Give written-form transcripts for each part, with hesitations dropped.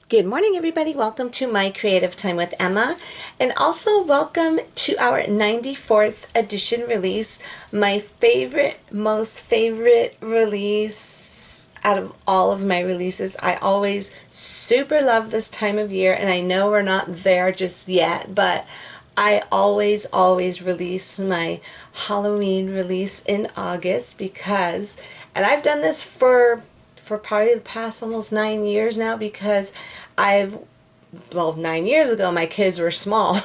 Good morning, everybody. Welcome to My Creative Time with Emma, and also welcome to our 94th edition release, my most favorite release out of all of my releases. I always super love this time of year, and I know we're not there just yet, but I always release my Halloween release in August because, and I've done this for probably the past almost 9 years now, because well, 9 years ago my kids were small.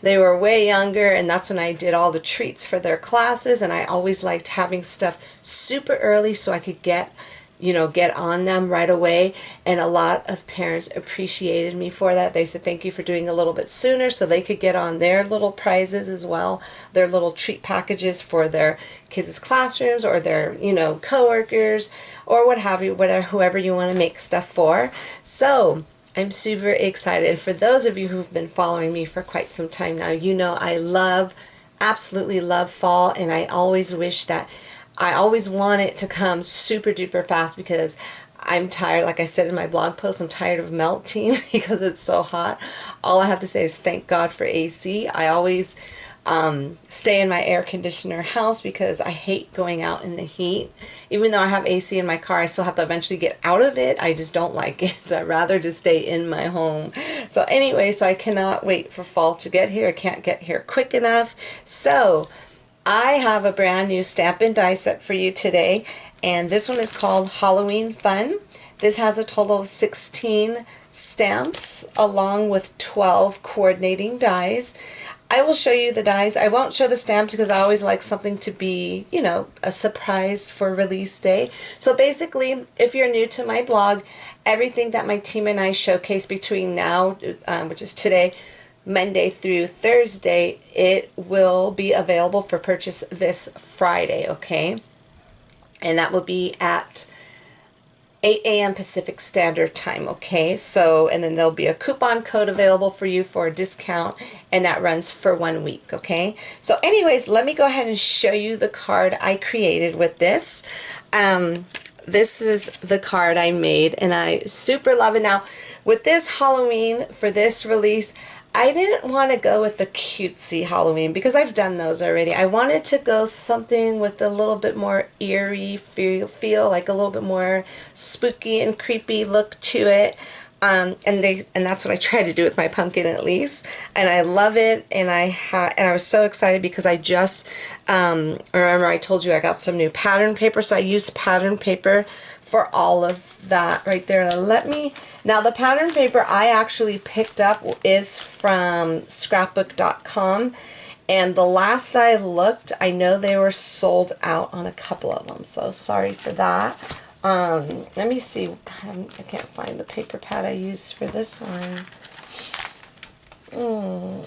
They were way younger, and that's when I did all the treats for their classes, and I always liked having stuff super early so I could get on them right away. And a lot of parents appreciated me for that. They said thank you for doing a little bit sooner so they could get on their little prizes as well, their little treat packages for their kids' classrooms or their coworkers or what have you, whoever you want to make stuff for. So I'm super excited. For those of you who've been following me for quite some time now, I absolutely love fall, and I always want it to come super duper fast because I'm tired. Like I said in my blog post, I'm tired of melting because it's so hot. All I have to say is thank God for AC. I always stay in my air conditioner house because I hate going out in the heat. Even though I have AC in my car, I still have to eventually get out of it. I just don't like it. I'd rather just stay in my home. So anyway, I cannot wait for fall to get here. I can't get here quick enough. So I have a brand new stamp and die set for you today, and this one is called Halloween Fun. This has a total of 16 stamps along with 12 coordinating dies. I will show you the dies. I won't show the stamps because I always like something to be, a surprise for release day. So basically, if you're new to my blog, everything that my team and I showcase between now, which is today, Monday through Thursday, it will be available for purchase this Friday, okay? And that will be at 8 a.m. Pacific Standard Time, okay? So, and then there'll be a coupon code available for you for a discount, and that runs for 1 week, okay? So anyways, let me go ahead and show you the card I created with this. This is the card I made, and I super love it. Now, with this Halloween, for this release, I didn't want to go with the cutesy Halloween because I've done those already. I wanted to go something with a little bit more eerie feel, like a little bit more spooky and creepy look to it. And that's what I try to do with my pumpkin, at least. And I love it, and I was so excited because I just remember I told you I got some new pattern paper, so I used pattern paper for all of that right there. Now the pattern paper I actually picked up is from scrapbook.com, and the last I looked, I know they were sold out on a couple of them, so sorry for that. Let me see. I can't find the paper pad I used for this one.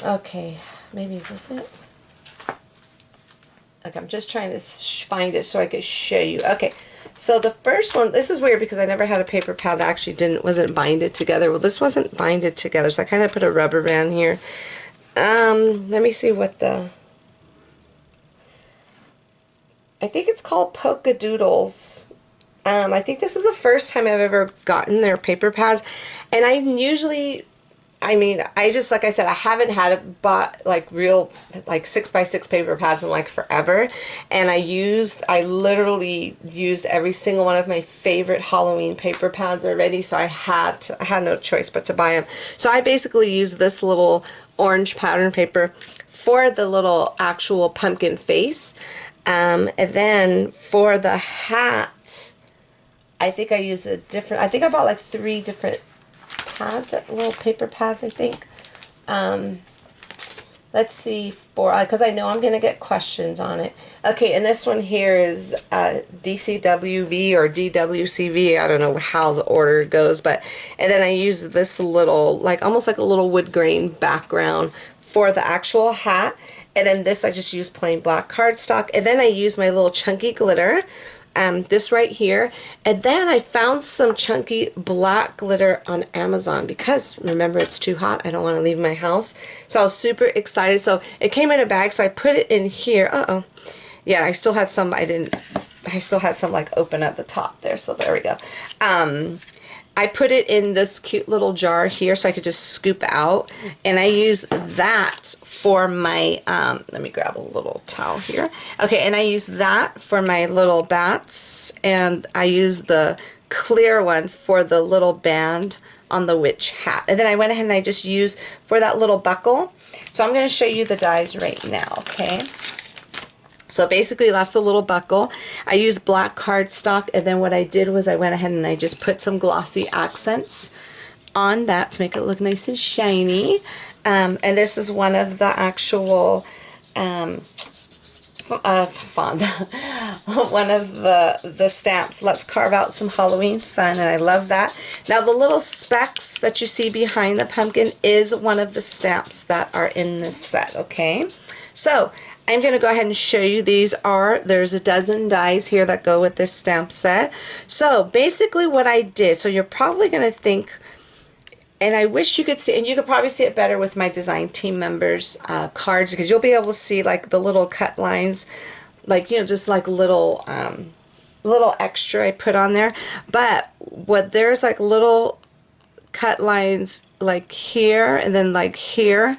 Okay, maybe is this it? Okay, I'm just trying to find it so I can show you. Okay. So the first one, this is weird because I never had a paper pad that actually wasn't binded together. Well, this wasn't binded together, so I kind of put a rubber band here. Let me see what I think it's called Polka Doodles. I think this is the first time I've ever gotten their paper pads, and like I said, I haven't bought real 6x6 paper pads in forever, and I literally used every single one of my favorite Halloween paper pads already, so I had no choice but to buy them. So I basically used this little orange pattern paper for the little actual pumpkin face, and then for the hat, I think I used I think I bought 3 different pads, little paper pads, I think. Let's see, because I know I'm going to get questions on it. Okay, and this one here is DCWV or DWCV. I don't know how the order goes, and then I use this little, almost like a little wood grain background for the actual hat. And then this, I just use plain black cardstock. And then I use my little chunky glitter. This right here, and then I found some chunky black glitter on Amazon because remember, it's too hot, I don't want to leave my house, so I was super excited. So it came in a bag, so I put it in here. Yeah, I still had some open at the top there, so there we go. I put it in this cute little jar here so I could just scoop out, and I use that for my, let me grab a little towel here. Okay, and I use that for my little bats, and I use the clear one for the little band on the witch hat. And then I went ahead and I just used for that little buckle. So I'm going to show you the dies right now, okay? So basically that's the little buckle. I used black cardstock, and then what I did was I went ahead and I just put some glossy accents on that to make it look nice and shiny. And this is one of the actual font, one of the stamps. Let's carve out some Halloween fun, and I love that. Now the little specks that you see behind the pumpkin is one of the stamps that are in this set, okay? So I'm going to go ahead and show you. There's a dozen dies here that go with this stamp set. So basically what I did, so you're probably going to think, and I wish you could see, and you could probably see it better with my design team members cards, because you'll be able to see like the little cut lines, like, you know, just like little extra I put on there. But there's like little cut lines like here and then like here.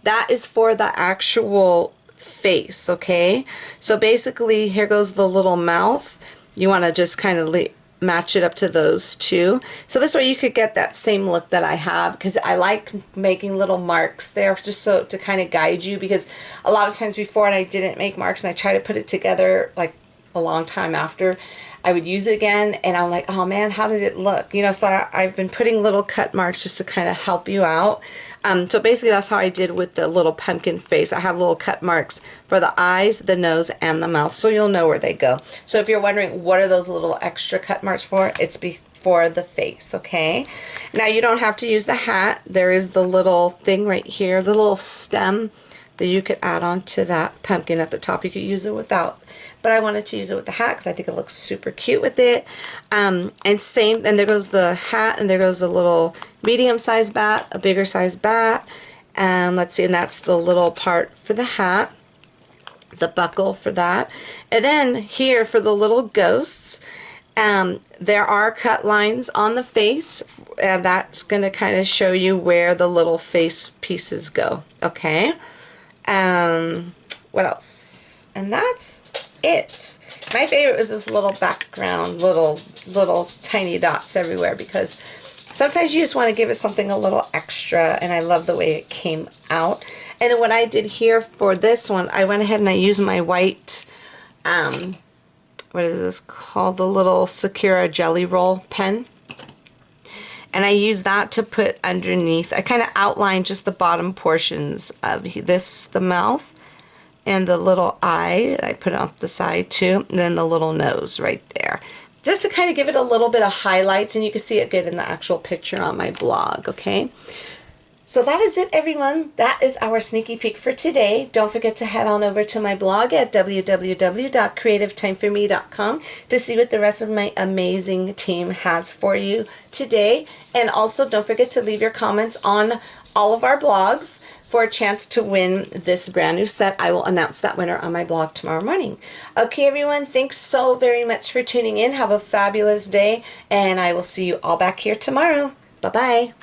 That is for the actual face, okay? So basically here goes the little mouth. You want to just kind of match it up to those two. So this way you could get that same look that I have, because I like making little marks there just so to kind of guide you, because a lot of times before and I didn't make marks and I try to put it together like a long time after I would use it again, and I'm like, oh man, how did it look? You know, so I've been putting little cut marks just to kind of help you out. So basically that's how I did with the little pumpkin face. I have little cut marks for the eyes, the nose, and the mouth, so you'll know where they go. So if you're wondering what are those little extra cut marks for, it's for the face, okay? Now you don't have to use the hat. There is the little thing right here, the little stem that you could add on to that pumpkin at the top. You could use it without, but I wanted to use it with the hat because I think it looks super cute with it. And there goes the hat, and there goes a little medium-sized bat, a bigger sized bat. Let's see, and that's the little part for the hat, the buckle for that. And then here for the little ghosts, there are cut lines on the face, and that's going to kind of show you where the little face pieces go, okay? What else? And that's it. My favorite was this little background, little tiny dots everywhere, because sometimes you just want to give it something a little extra, and I love the way it came out. And then what I did here for this one, I went ahead and I used my white, what is this called? The little Sakura Jelly Roll pen. And I use that to put underneath. I kind of outline just the bottom portions of this, the mouth and the little eye. I put it off the side too, and then the little nose right there, just to kind of give it a little bit of highlights, and you can see it good in the actual picture on my blog, okay? So that is it, everyone. That is our sneaky peek for today. Don't forget to head on over to my blog at www.creativeTimeForMe.com to see what the rest of my amazing team has for you today. And also don't forget to leave your comments on all of our blogs for a chance to win this brand new set. I will announce that winner on my blog tomorrow morning. Okay, everyone, thanks so very much for tuning in. Have a fabulous day, and I will see you all back here tomorrow. Bye-bye.